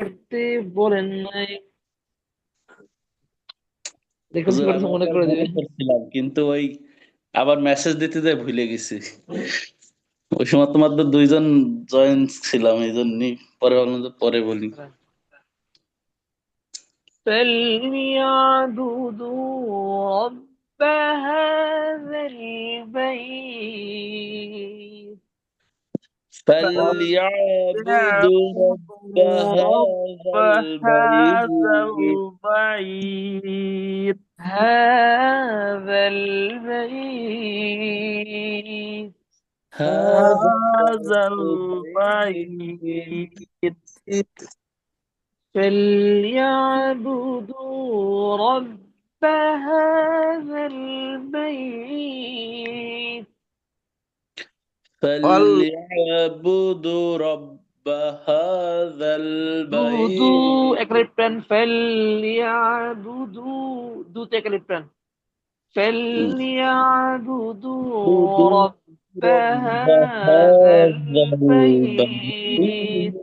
করতে বলেন নাই, দেখুন কি হুজুর করতেছে আমি মনে একবার করে মনে দিবে। করছিলাম কিন্তু ওই আবার মেসেজ দিতে যাই ভুলে গেছি। ওই সময় তোমার তো দুইজন জয়েন ছিলাম এই জন্যই পরে ভাবলাম যে পরে বলি। فليعبدوا رب هذا البيت. فليعبدوا رب فليعبدوا هذا رب هذا البيت. البيت. هذا البيت. هذا هذا البيت. البيت. فليعبدوا رب هذا البيت. فل فليعبدوا رب هذا دودو البيت. اكليبران فليعبدوا دوت اكليبران فليعبدوا اعبدوا رب رب هذا هذا البيت. البيت.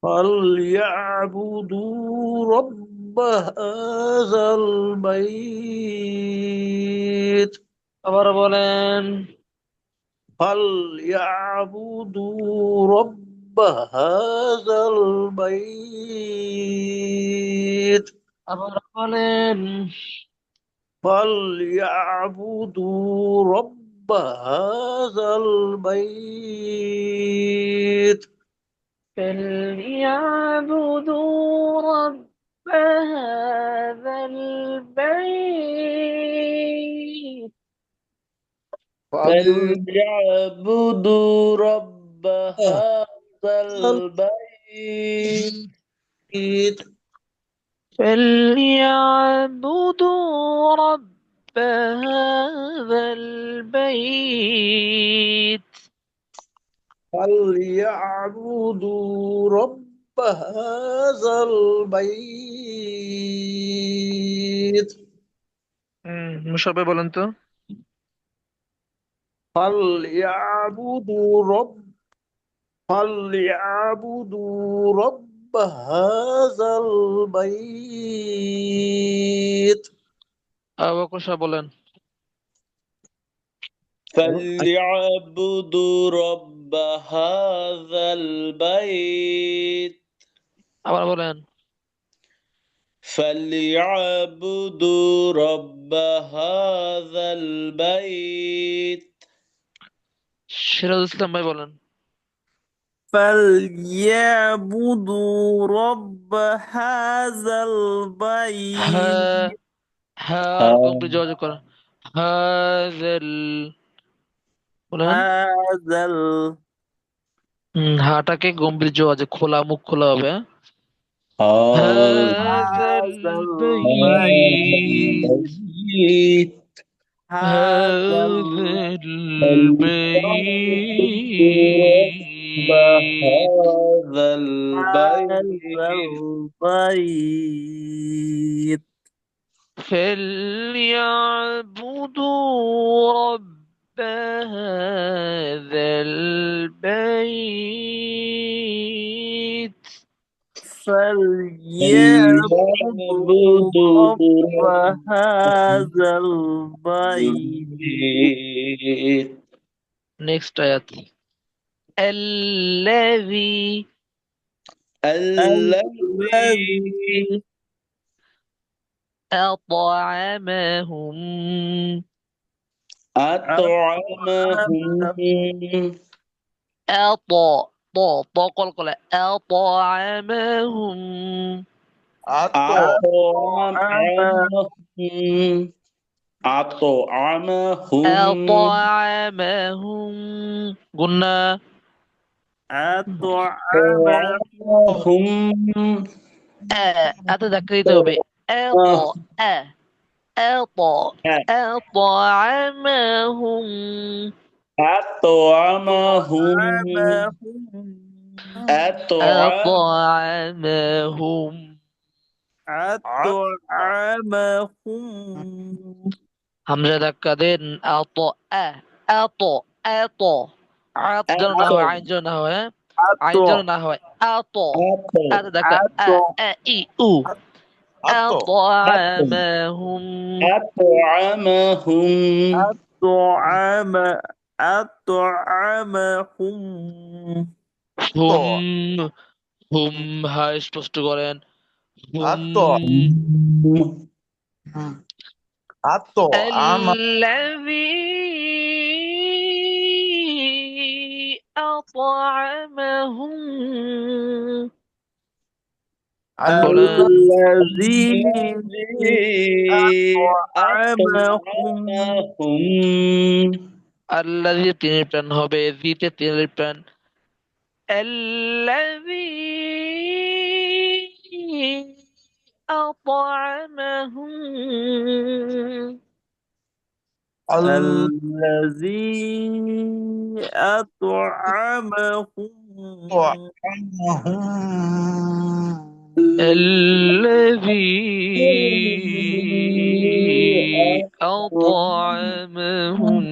فليعبدوا رب هذا البيت. আবার বলেন। فليعبدوا رب هذا البيت. আবার বলেন। فليعبدوا رب هذا البيت. فليعبدوا رب هذا البيت. فليعبدوا فليعبدوا رب هذا البيت. فليعبدوا رب هذا البيت. فليعبدوا رب هذا البيت. সবাই বলেন তো। فليعبدوا رب فليعبدوا رب هذا البيت. আবু বকর সাহেব বলেন। فليعبدوا رب هذا البيت. আবার বলেন। فليعبدوا رب هذا البيت. সিরাজ ইসলাম ভাই বলেন। فليعبدوا رب هذا হ্যাঁ, البيت. হ্যাঁ ها- গম্ভীর যোগাযোগ করেন। হাজাল বলেন। هذا হাটাকে গম্ভীর যোগাযোগ, খোলা মুখ খোলা হবে। هذا هذا هذا البيت. البيت. البيت. هذا هذا فليعبدوا رب البيت. هذا هذا البيت. البيت. فليعبدوا رب هذا البيت. فليعبدوا فليعبدوا رب رب هذا البيت. البيت. next آيات. الذي الذي الذي أطعمهم أطعمهم. قل أطعمهم. أطعم أطعمهم. أطعمهم. أطعمهم قلنا. أطعمهم أطعمهم. أتذكرته أط أطعمهم. أطعمهم. أطعمهم أطعم. أطعمهم. أطعمهم হামজা ধাক্কা দেন। এত এত এত আপ যেন না হয়, আইন যেন না হয়, হ্যাঁ? আইন আতো যেন না হয়। আত আতো আতে ধাক্কা আ আতো আ ই উ আতো আতো আতা'আমাহুম আত'আমাহুম الطعام أطعمهم হুম তো হুম হা স্পষ্ট করেন। হুম الطعام الذي أطعمهم বলেন। الذي الذي أطعمهم أطعمهم আল্লাযী তিনের প্রাণ হবে, জিতে তিনের প্রাণ। الذي أطعمهم الذي أطعمهم الذي أطعمهم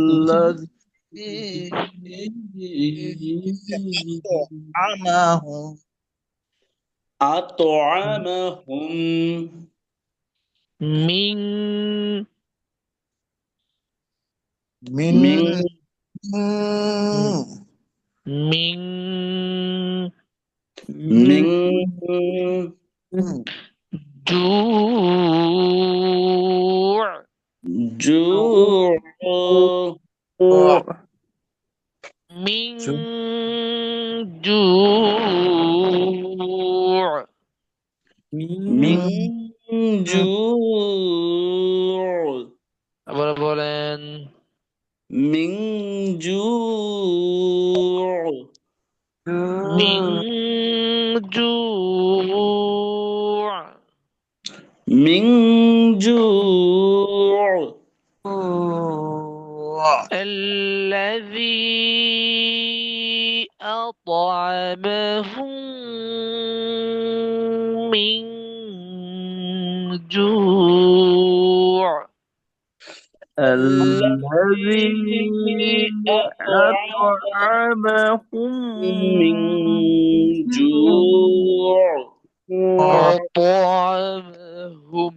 الذي أطعمهم أطعمهم من من من من من من جوع جوع من جوع من من جوع আবার বলেন। من جوع من جوع من جوع الذي أطعمهم من جوع الذي الذي أطعمهم من جوع أطعمهم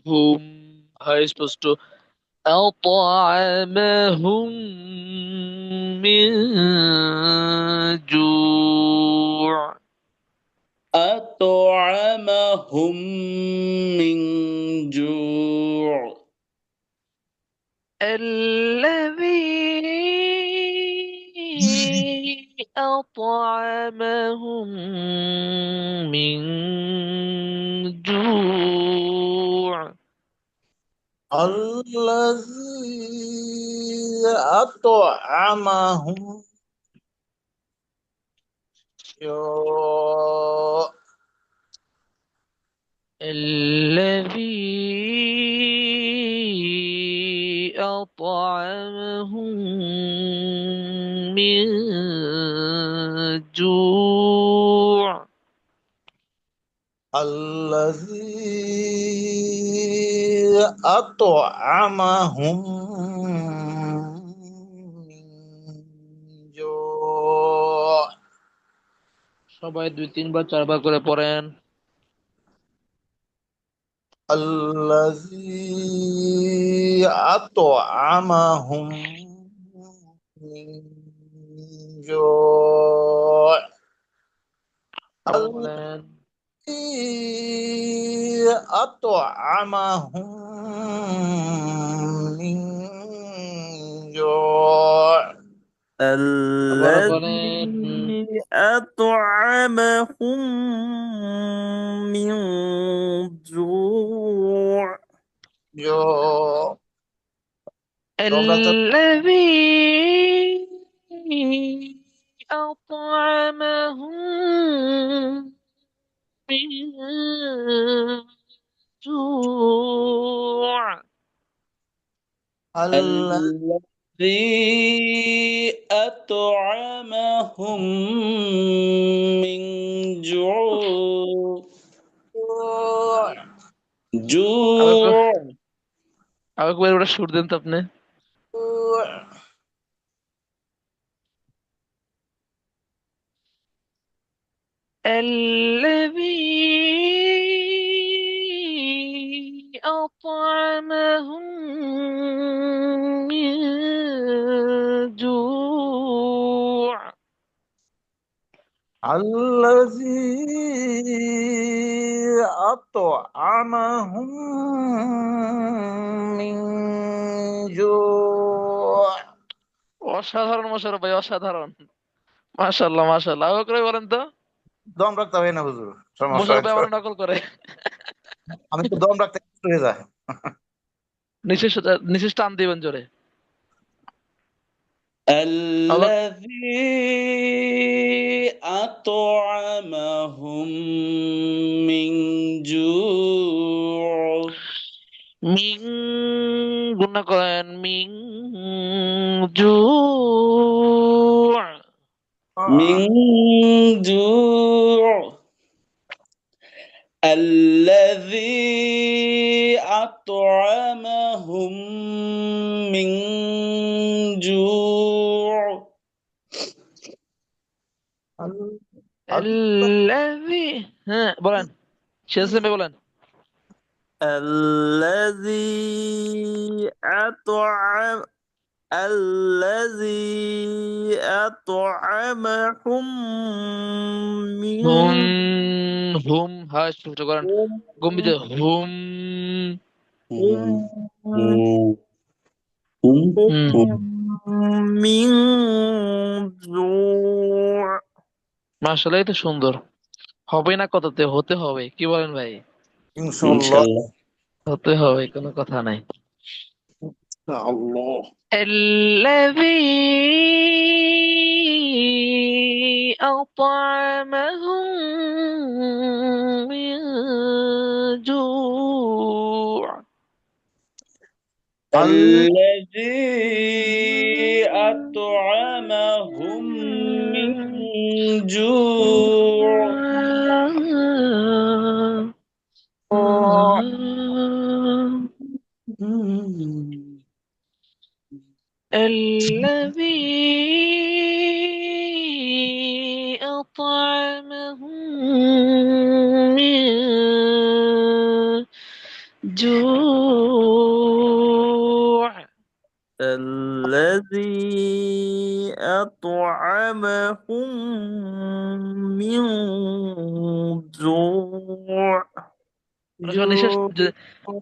هم هاي supposed to أطعمهم من جوع أطعمهم من جوع الذي أطعمهم من جوع الذي أطعمهم جوع الذي أطعمهم من جوع الذي أطعمهم من جوع সবাই 2 3 বার 4 বার করে পড়েন। الذي أطعمهم من جوع আবার বলেন। الذي أطعمهم من جوع আবার বলেন। الذي أطعمهم من جوع جوع الذي أطعمهم من جوع الذي أطعمهم من جوع আবার جوع আবার একবার ওটা সুর দেন তো আপনি। الذي أطعمهم من جوع. الذي أطعمهم من جوع. অসাধারণ মোশাররফ ভাই, অসাধারণ। মাশাআল্লাহ মাশাআল্লাহ, আরো করে বলেন তো। দম রাখতে হয় না হুজুর, সমস্যা মোশাররফ ভাই হয়তো। আমার নকল করে। আমি তো দম রাখতে কষ্ট হয়ে যায়। নিচে নিচে টান দিবেন জোরে। আবার الذي أطعمهم من جوع মিং গুণা করেন, মিং জু। من جوع الذي أطعمهم من جوع হ্যাঁ বলেন, শেষ ভাই বলেন। الذي أطعمهم হুম من হুম, হ্যাঁ স্পষ্ট করেন, গম্ভীর হুম। হুম من جوع. মাশাআল্লাহ, এই তো সুন্দর। হবে না কততে, হতে হবে, কি বলেন ভাই? ইনশাল্লাহ। ইনশাল্লাহ। হতে হবে, কোনো কথা নাই। আল্লাহ। الذي أطعمهم من جوع. الذي أطعمهم من جوع الذي أطعمهم من جوع. الذي أطعمهم من جوع. অনেক সময় নিঃশ্বাস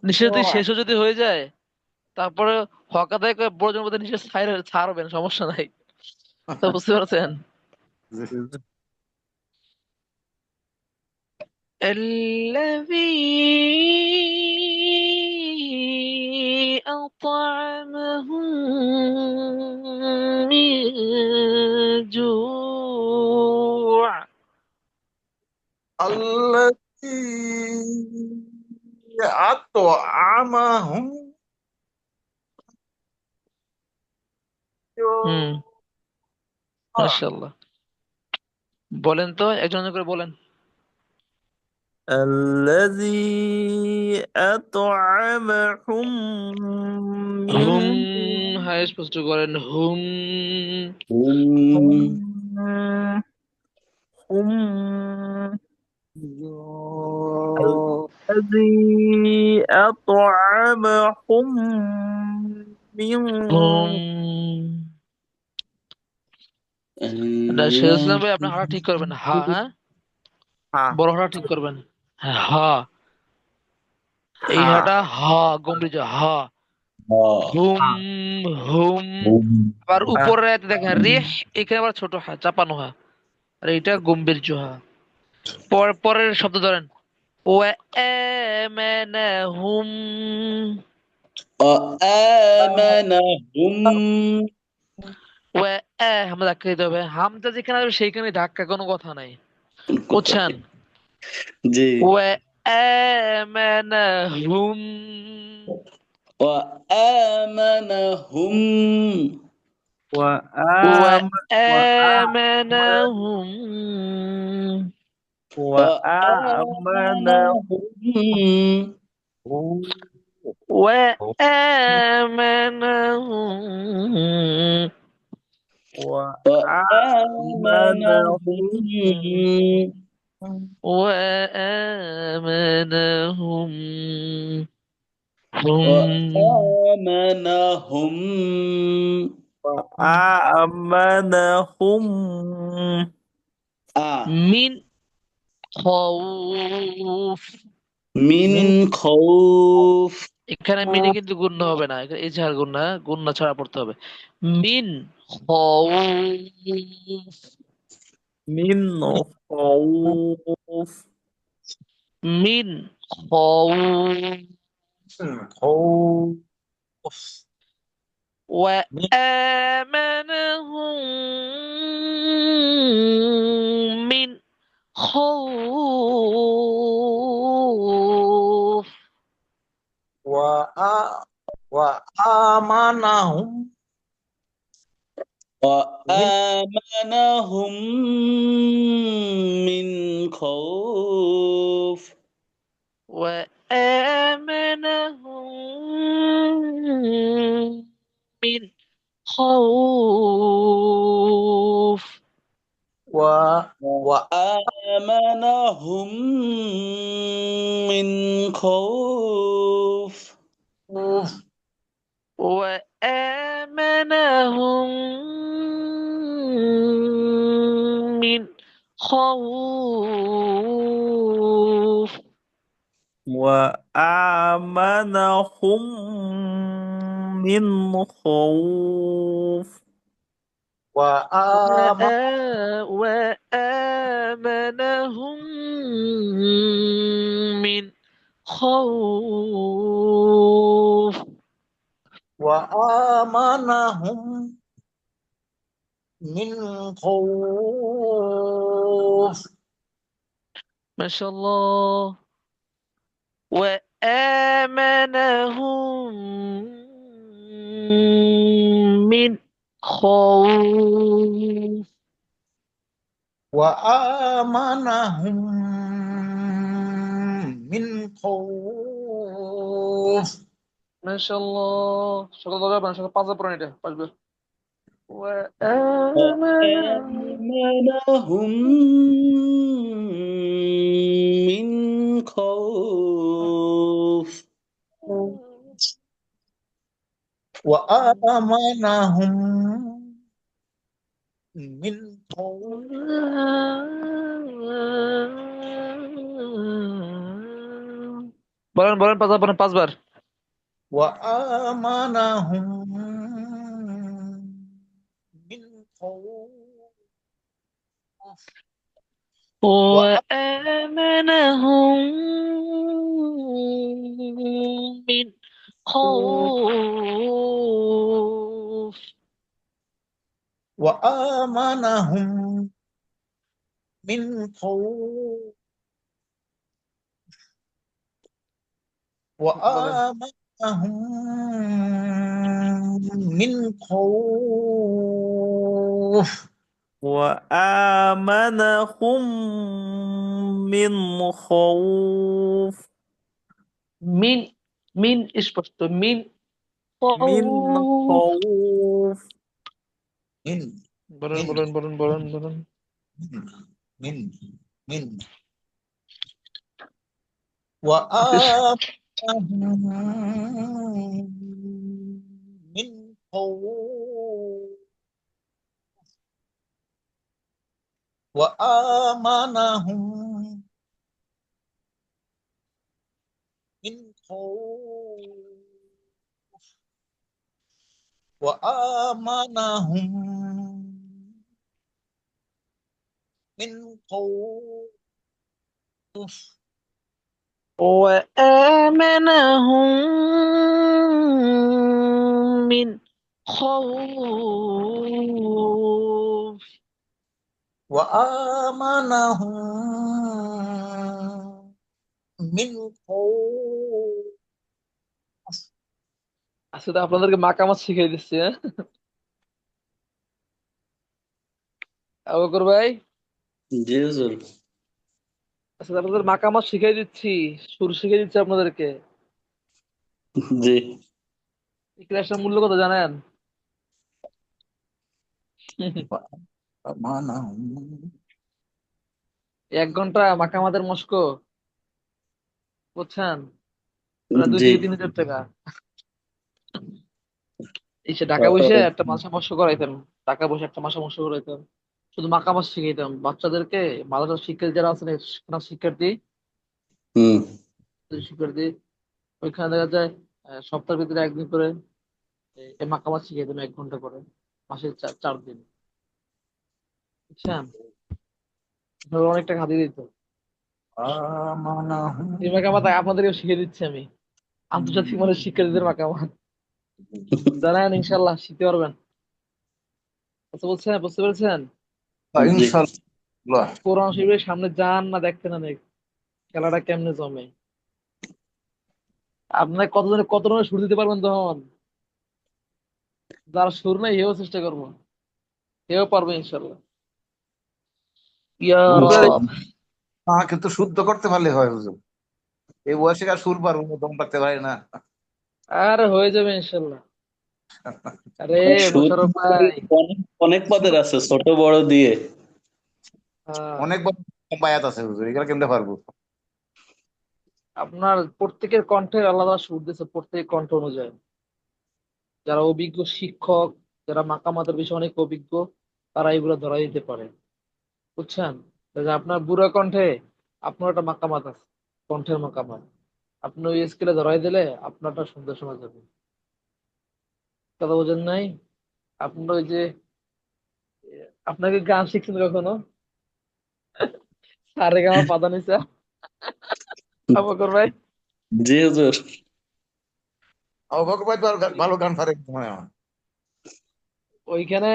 নিঃশ্বাস যদি جوع. শেষও যদি হয়ে যায়, তারপরে হক আদায় করে বড় জনের মধ্যে নিঃশ্বাস ছাড়বেন, সমস্যা নাই। তো বুঝতে পারছেন? الذي أطعمهم من جوع. الذي أطعمهم হুম, جوع. মাশাআল্লাহ। বলেন তো, একজন একজন করে বলেন। الذي أطعمهم من হুম, হ্যাঁ স্পষ্ট করেন, হুম। هم هم الذي أطعمهم من হুম, এটা শেষ ভাই, আপনি হাঁটা ঠিক করবেন, হা হ্যাঁ, ها বড় হাঁটা ঠিক করবেন। হ্যাঁ হা, এই ها হাঁটা হা, গম্ভীর হা। হুম ها হুম। আবার ها উপরে দেখেন রেহ, এখানে আবার ছোট হা, চাপানো হা, আর এটা গম্ভীর হা। পরের শব্দ ধরেন, ও হুম। وآمنهم ও হামজা ধাক্কা দিতে হবে, হামজা যেখানে আসবে সেইখানে ধাক্কা, কোনো কথা নাই, বুঝছেন? জি ও হুম। وآمنهم ও وآمن হুম। وآمنهم وآمنهم وآمنهم وآمنهم وآمنهم وآمنهم هم وآمنهم وآمنهم من خوف। মিন من খৌফ এখানে মিনে কিন্তু গুণ্য হবে না, এখানে এজাহার গুণ্য, হ্যাঁ? গুণ্য ছাড়া পড়তে হবে। মিন খৌফ। من خوف মিন খৌফ। خوف من وآمنهم من خوف. وآ وآمنهم من وآمنهم من خوف وآمنهم من خوف. و وآمنهم من خوف وخوف وآمنهم من خوف. وآمنهم من خوف وآمنهم من خوف. وآمنهم من خوف ما شاء الله. وآمنهم من خوف. وآمنهم من خوف ما شاء الله. সকাল দরজা বান, সকাল 5 পড়েন, এটা পাসবে। وآمنهم وآمنهم من خوف وآمنهم من خوف বলেন বলেন, পাঁচবার বলেন, 5 বার। وآمنهم من خوف وآمنهم من خوف. وآمنهم من خوف বলেন। وآمنهم من خوف وآمنهم من خوف মিন, মিন স্পষ্ট, মিন من خوف। خوف من বলেন من বলেন বলেন বলেন বলেন। من من আপনি وآمنهم من خوف وآمنهم من خوف وآمنهم من خوف وآمنهم من خوف. وآمنهم من خوف আজকে তো আপনাদেরকে মাকামাত শিখিয়ে দিচ্ছি, হ্যাঁ? আবু বকর ভাই, জি হুজুর আজকে তো আপনাদের মাকামাত শিখিয়ে দিচ্ছি, সুর শিখিয়ে দিচ্ছি আপনাদেরকে। জি এই ক্লাসটার মূল্য কত জানেন? وآمنهم 1 ঘন্টা মাকামাদের মস্ক, বুঝছেন? ওরা দুই জি। থেকে 3 হাজার টাকা। এসে ঢাকা কত? বসে একটা মাসে মস্ক করাইতাম। ঢাকা বসে একটা মাসে মস্ক করাইতাম, শুধু মাকামাস শিখাইতাম বাচ্চাদেরকে। মাদ্রাসার শিক্ষার্থী যারা আছেন, শিক্ষার্থী হুম। শিক্ষার্থী ওইখানে দেখা যায় সপ্তাহের ভিতরে একদিন করে এই মাকামাস শিখাইতাম 1 ঘন্টা করে, মাসে 4 দিন, বুঝছেন? ধরো অনেক টাকা হাতিয়ে দিত। আমানাহুম এই মাকামাত আপনাদেরকে শিখিয়ে দিচ্ছি আমি, আন্তর্জাতিক মানের শিক্ষার্থীদের মাকামাত। জানেন, ইনশাল্লাহ শিখতে পারবেন। কথা বলছেন, বুঝতে পেরেছেন? জি। ইনশাআল্লাহ। কোরআন শরীফের সামনে যান না, দেখতে না দেখ খেলাটা কেমনে জমে। আপনার কতজনে সুর দিতে পারবেন তখন? যারা সুর নাই হেও চেষ্টা করবো, হেও পারবে ইনশাল্লাহ। ইয়া হুজুর, রব। আমাকে তো শুদ্ধ করতে পারলে হয় হুজুর। এই বয়সে আর সুর পারবো না, দম রাখতে পারি না। আরে হয়ে যাবে ইনশাল্লাহ। আরে সুর মোশাররফ ভাই, অনেক অনেক সুর পদের আছে, ছোট বড় দিয়ে। আহ, অনেক বড় বায়াত আছে হুজুর, এগুলো কেমনে পারবো? আপনার প্রত্যেকের কণ্ঠে আলাদা সুর দিয়েছে, প্রত্যেক কণ্ঠ অনুযায়ী। যারা অভিজ্ঞ শিক্ষক, যারা মাকামাতের বিষয়ে অনেক অভিজ্ঞ, তারা এগুলো ধরা দিতে পারে, বুঝছেন? তাই যে আপনার বুড়া কণ্ঠে আপনার একটা মাকামাত আছে, কণ্ঠের মাকামাত। আপনি ওই স্কেলে ধরাই দিলে আপনারটা সুন্দর শোনা যাবে। কথা বোঝেন নাই? আপনার ওই যে আপনাকে গান শিখছেন কখনো? সারে গামা পাদা নিচা, বকর ভাই, জি হুজুর। ভগবান তো আর ভালো গান পারে মনে হয়। ওইখানে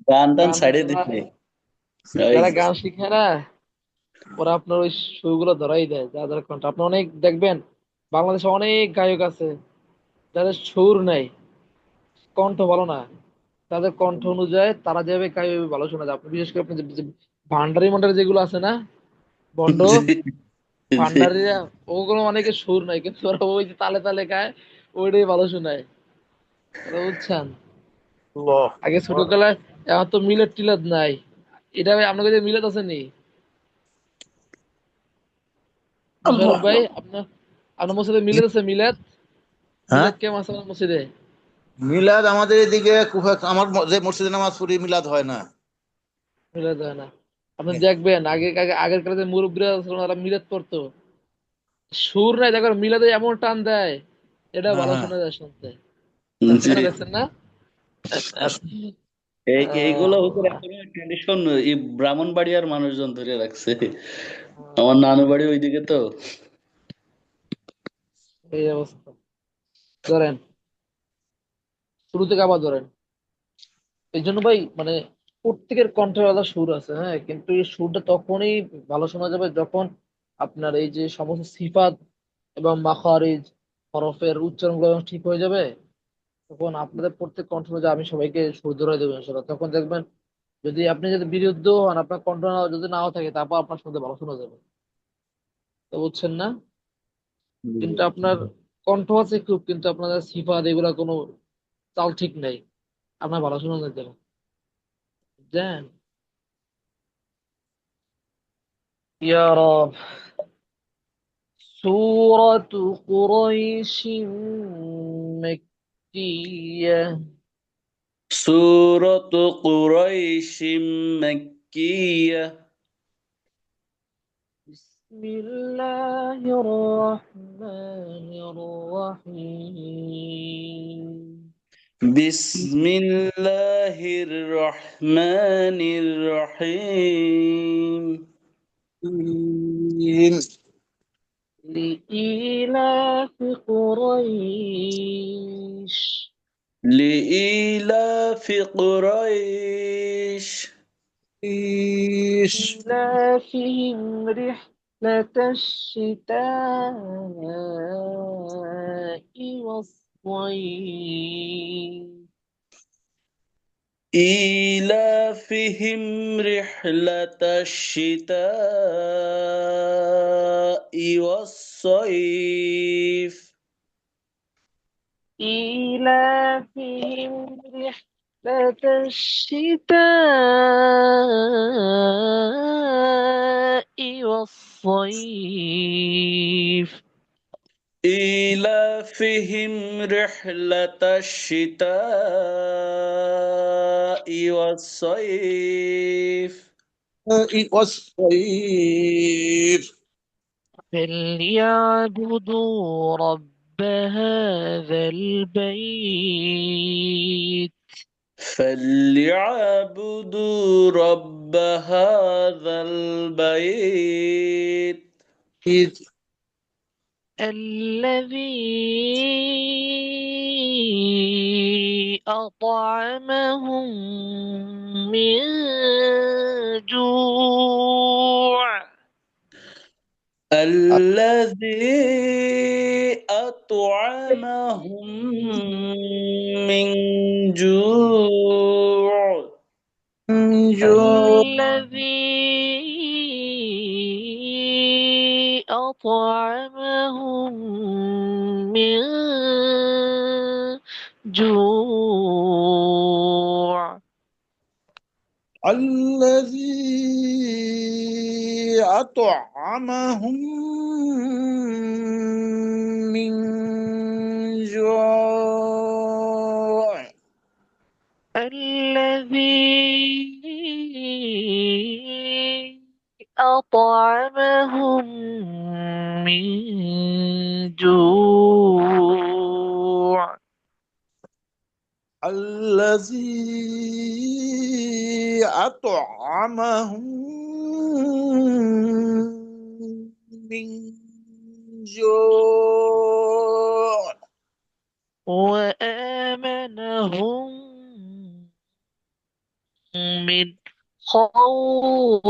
গান টান গান ছাড়িয়ে যারা দিছে। ওই যারা গান শিখে না, ওরা আপনার ওই সুরগুলো ধরাই দেয়, যাদের কণ্ঠ আপনি অনেক দেখবেন। বাংলাদেশে অনেক গায়ক আছে যাদের সুর নাই, কণ্ঠ ভালো না, তাদের কণ্ঠ অনুযায়ী তারা যেভাবে গায় ওইভাবে ভালো শোনা যায়। আপনি বিশেষ করে আপনি যে ভান্ডারি মান্ডারি যেগুলো আছে না, বন্ড জি জি। ভান্ডারিরা, ওগুলো অনেকে সুর নাই কিন্তু ওরা ওই যে তালে তালে গায়, ওইটাই ভালো শোনায়। কথা বুঝছেন? আল্লাহ। আগে ছোটবেলায়, এখন তো মিলাদ টিলাদ নাই। এটা ভাই আপনার কাছে মিলাদ আছে নি? আল্লাহ। মোশাররফ ভাই, আপনার আপনার মসজিদে মিলাদ আছে? মিলাদ হ্যাঁ, মিলাদ কেমন আছে আপনার মসজিদে? মিলাদ আমাদের এদিকে আমার যে মসজিদে নামাজ পড়ি মিলাদ হয় না। মিলাদ হয় না? আপনি দেখবেন আগে আগে আগের কালে যে মুরব্বীরা ছিল ওরা মিলাদ পড়তো, সুর নাই, দেখো মিলাদে এমন টান দেয়, এটা হ্যাঁ, ভালো হ্যাঁ। শোনা যায় শুনতে। জি। দেখছেন না? এইগুলো হুজুর আল্লাহ। এখনো ট্রেডিশন, এই ব্রাহ্মণবাড়িয়ার মানুষজন ধরে রাখছে। আমার আহ, নানু বাড়ি ওইদিকে তো। এই অবস্থা। ধরেন, শুরু থেকে আবার ধরেন। এই জন্য ভাই মানে প্রত্যেকের কণ্ঠের আলাদা সুর আছে, হ্যাঁ, কিন্তু এই সুরটা তখনই ভালো শোনা যাবে যখন আপনার এই যে সমস্ত সিফাত এবং মাখারিজ, হরফের উচ্চারণগুলো যখন ঠিক হয়ে যাবে, তখন আপনাদের প্রত্যেক কণ্ঠ অনুযায়ী আমি সবাইকে সুর ধরে দেবো ইনশাল্লাহ। তখন দেখবেন, যদি বিরুদ্ধ হন, আপনার কণ্ঠ যদি নাও থাকে, তারপর আপনার শুনতে ভালো শোনা যাবে। তো বুঝছেন না? কিন্তু আপনার কণ্ঠ আছে খুব, কিন্তু আপনাদের সিফাত এগুলা কোনো চাল ঠিক নাই, আপনার ভালো শোনা যাবে না, বুঝছেন? ইয়া রব। سورة قريش مكية. سورة قريش مكية. بسم الله الرحمن الرحيم. بسم الله الرحمن الرحيم. لإيلاف قريش. لإيلاف قريش. إيش. إيلافهم رحلة الشتاء والصيف. إيلافهم رحلة الشتاء والصيف. إيلافهم رحلة الشتاء الصيف إيلافهم رحلة الشتاء والصيف والصيف فليعبدوا رب هذا البيت فليعبدوا رب هذا البيت الذي أطعمهم من جوع الذي أطعمهم من جوع جو الذي أطعمهم من جوع الذي أطعمهم من جوع الذي أطعمهم من جوع الذي أطعمهم من جوع وآمنهم من خوف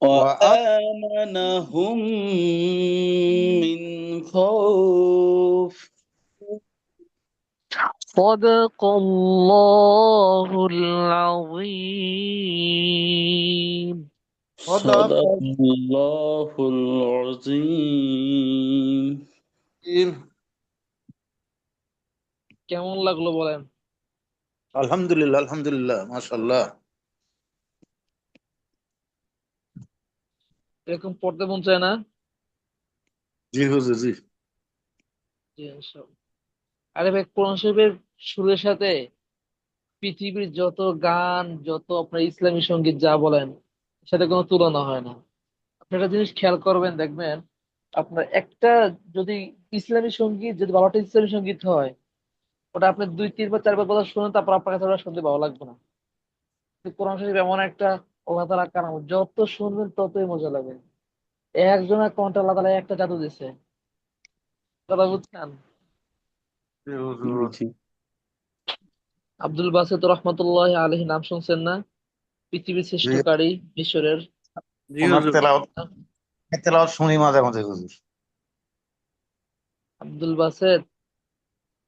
وآمنهم من خوف صدق الله العظيم صدق صدق الله العظيم কেমন লাগলো বলেন? আলহামদুলিল্লাহ আলহামদুলিল্লাহ মাশাআল্লাহ। এরকম পড়তে মন চায় না? জি হুজুর জি। জি, ইনশাআল্লাহ। আরে ভাই, কোরআন শরীফের সুরের সাথে পৃথিবীর যত গান, যত আপনার ইসলামী সঙ্গীত যা বলেন, সাথে কোনো তুলনা হয় না। আপনি একটা জিনিস খেয়াল করবেন, দেখবেন আপনার একটা যদি ইসলামী সঙ্গীত, যদি ভালো একটা ইসলামী সঙ্গীত হয়, ওটা আপনি দুই তিনবার চারবার কথা শুনেন, তারপর আপনার কাছে ওটা শুনতে ভালো লাগবে না। কিন্তু কোরআন শরীফ এমন একটা আল্লাহ তাআলা কালাম, যত শুনবেন ততই মজা লাগবে। একজনের কণ্ঠে আল্লাহ তাআলা একটা জাদু দিছে, কথা বুঝছেন? জি হুজুর। জি আব্দুল বাসেত রহমতুল্লাহ আলাইহি নাম শুনছেন না? পৃথিবীর শ্রেষ্ঠ জি কারি মিশরের। জি ওনার হুজুর তেলাওয়াত শুনি মাঝে মাঝে হুজুর। আব্দুল বাসেত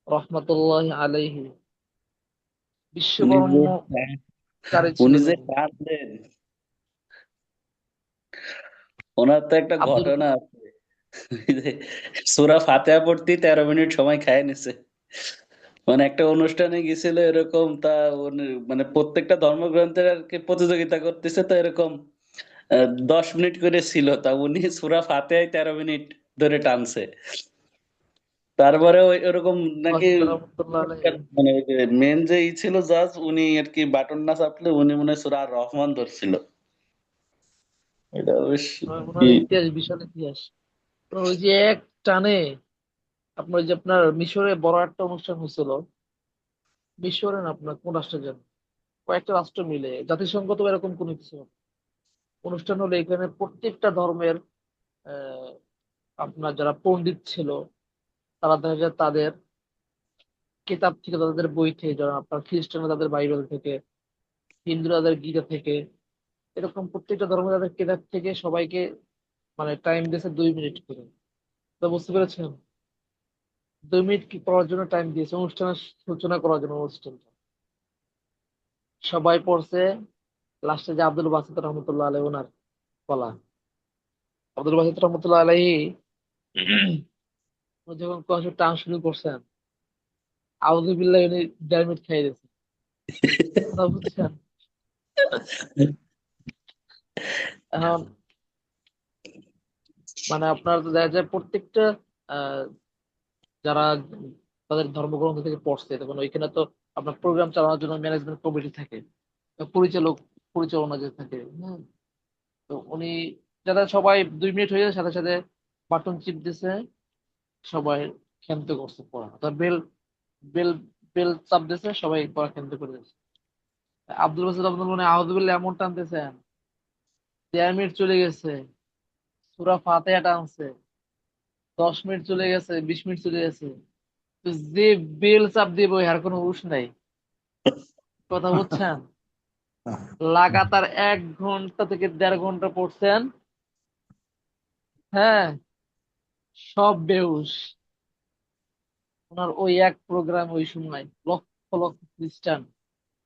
রহমতুল্লাহ আলাইহি উনি যে বিশ্ববরণ্য কারি উনি ছিলেন যে উনি। কাঁদলেন, ওনার তো একটা আব্দুল ঘটনা আছে। এই যে সূরা ফাতিহা পড়তে 13 মিনিট সময় খায় নিছে। মানে একটা অনুষ্ঠানে গেছিল এরকম, তা মানে প্রত্যেকটা ধর্মগ্রন্থের আর কি প্রতিযোগিতা করতেছে, তো এরকম 10 মিনিট করে ছিল, তা উনি সূরা ফাতিহায় 13 মিনিট ধরে টানছে। তারপরে ওই এরকম নাকি বাসেত রহমতুল্লাহ আলাইহি। মানে ওই যে মেন যে ছিল জাজ, উনি আর কি বাটন না চাপলে উনি মনে হয় সূরা আর রহমান ধরছিল। এটা বেশ ওনার ই- ইতিহাস বিশাল ইতিহাস। তো ওই যে এক টানে আপনার ওই যে আপনার মিশরে বড় একটা অনুষ্ঠান হয়েছিল। মিশরে না, আপনার কোন রাষ্ট্রে যেন, কয়েকটা রাষ্ট্র মিলে, জাতিসংঘ তো এরকম কোনো কিছু না। অনুষ্ঠান হলো, এখানে প্রত্যেকটা ধর্মের আহ, আপনার যারা পণ্ডিত ছিল, তারা দেখা যায় তাদের কিতাব থেকে, তাদের বই থেকে, যারা আপনার খ্রিস্টানরা তাদের বাইবেল থেকে, হিন্দুরা তাদের গীতা থেকে, এরকম প্রত্যেকটা ধর্ম তাদের কিতাব থেকে সবাইকে মানে টাইম দিয়েছে 2 মিনিট করে। তো বুঝতে পেরেছেন, 2 মিনিট কি করার জন্য টাইম দিয়েছে, অনুষ্ঠানের সূচনা করার জন্য অনুষ্ঠানটা। সবাই পড়ছে, লাস্টে যে আব্দুল বাসিত রহমতুল্লাহ আলাই ওনার বলা। আব্দুল বাসিত রহমতুল্লাহ আলাইহি উনি যখন কোরআন শরীফ টান শুরু করছেন, আউযু বিল্লাহি, উনি 1.5 মিনিট খাই দিয়েছে, কথা বুঝছেন? এখন মানে আপনার তো দেখা যায় প্রত্যেকটা আহ, যারা তাদের ধর্মগ্রন্থ থেকে পড়ছে, তখন ওইখানে তো আপনার প্রোগ্রাম চালানোর জন্য ম্যানেজমেন্ট কমিটি থাকে, পরিচালক পরিচালনা যে থাকে। হ্যাঁ, তো উনি যারা সবাই 2 মিনিট হয়ে যায় সাথে সাথে বাটন চিপ দিছে, সবাই ক্ষান্ত করছে পড়া, অর্থাৎ বেল বেল বেল চাপ দিছে, সবাই পড়া ক্ষান্ত করে দিচ্ছে। আব্দুল বাসির আব্দুল মানে আউযুবিল্লাহ এমন টানতেছেন, 1.5 মিনিট চলে গেছে, সূরা ফাতিহা টানছে, 10 মিনিট চলে গেছে, 20 মিনিট চলে গেছে, তো যে বেল চাপ দিব আর কোনো হুঁশ নাই। কথা বুঝছেন? লাগাতার 1 ঘন্টা থেকে 1.5 ঘন্টা পড়ছেন। হ্যাঁ, সব বেহুশ। ওনার ওই এক প্রোগ্রাম, ওই সময় লক্ষ লক্ষ খ্রিস্টান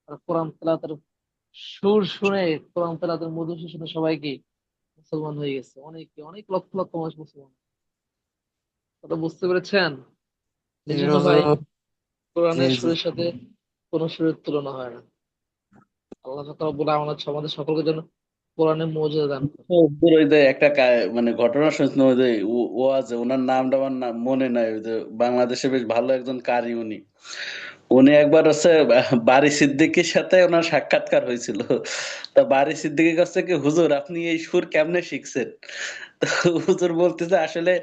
আর কোরআন তেলাওয়াতের সুর শুনে, কোরআন তেলাওয়াতের মধুর সুর শুনে সবাইকে মুসলমান হয়ে গেছে, অনেকে, অনেক লক্ষ লক্ষ মানুষ মুসলমান। কথা বুঝতে পেরেছেন? এই এই জন্য ভাই, হুজুর, কোরআনের এই যে সুরের সাথে কোনো সুরের তুলনা হয় না। আল্লাহ তাআলা বলে আমাদের সকলকে যেন কোরআনের মওজিজা দান করে। হুজুর ওই যে একটা মানে ঘটনা শুনছিলাম, ওই যে ওয়াজ, ওনার নামটা আমার মনে নাই। ওই যে বাংলাদেশে বেশ ভালো একজন কারি উনি। উনি একবার হচ্ছে বারী সিদ্দিকীর সাথে ওনার সাক্ষাৎকার হয়েছিল। তা বারী সিদ্দিকীর কাছে কি, হুজুর আপনি এই সুর কেমনে শিখছেন? তো হুজুর বলতেছে আসলে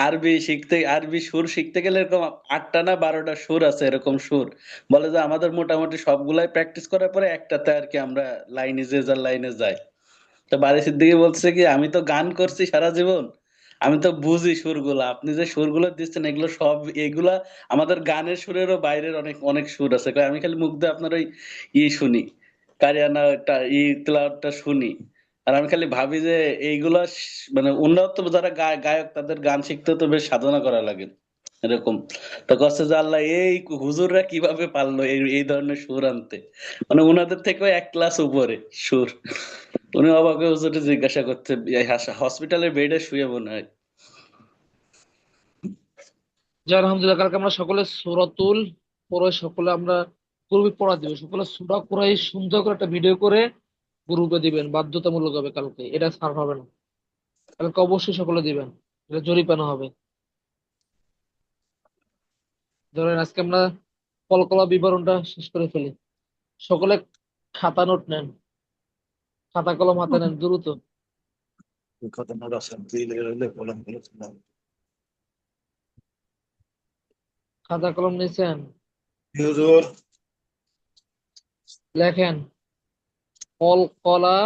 আরবি সুর শিখতে গেলে এরকম 8টা না 12টা সুর আছে, এরকম সুর। বলে যে আমাদের মোটামুটি সবগুলাই প্র্যাকটিস করার পরে একটাতে আর কি আমরা লাইনে, যে যার লাইনে যাই। তো বারী সিদ্দিকী বলছে কি, আমি তো গান করছি সারা জীবন, আমি তো বুঝি সুরগুলা। আপনি যে সুরগুলো দিচ্ছেন এগুলো সব, এগুলা আমাদের গানের সুরেরও বাইরের অনেক অনেক সুর আছে। কয় আমি খালি মুখ দিয়ে আপনার ওই শুনি, কারিয়ানা তিলাওয়াতটা শুনি। আর আমি খালি ভাবি যে এইগুলা মানে উন্নত যারা গায়ক, তাদের গান শিখতে তো বেশ সাধনা করা লাগে এরকম। তো কষ্ট যে আল্লাহ এই হুজুররা কিভাবে পারলো এই এই ধরনের সুর আনতে, মানে ওনাদের থেকেও এক ক্লাস উপরে সুর। উনি অবাক হয়ে হুজুরকে জিজ্ঞাসা করতে, হসপিটালের বেডে শুয়ে মনে হয়। যাই আলহামদুলিল্লাহ, কালকে আমরা সকলে সূরাতুল পড়ে সকলে আমরা গ্রুপে পড়া দিব, সকলে সূরা কুরাই সুন্দর করে একটা ভিডিও করে গ্রুপে দিবেন, বাধ্যতামূলক হবে কালকে, এটা ছাড় হবে না। কালকে অবশ্যই সকলে দিবেন, এটা জরিমানা হবে। ধরেন আজকে আমরা কলকলা বিবরণটা শেষ করে ফেলি। সকলে খাতা নোট নেন, খাতা কলম হাতে নেন দ্রুত। ঘটনার অশান্তি হইলে বলেন বলেছিলাম। খাতা কলম নিয়েছেন? হুজুর, লেখেন, কলকলা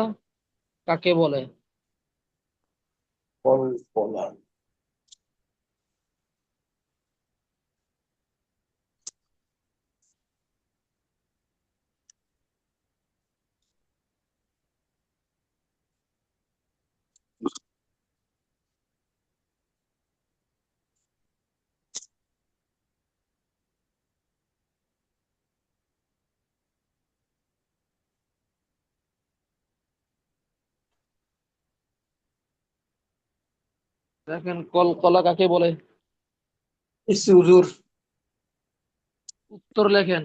কাকে বলে? ফল ফলা। দেখেন, কলকলা কাকে বলে? ইসি হুজুর। উত্তর লেখেন।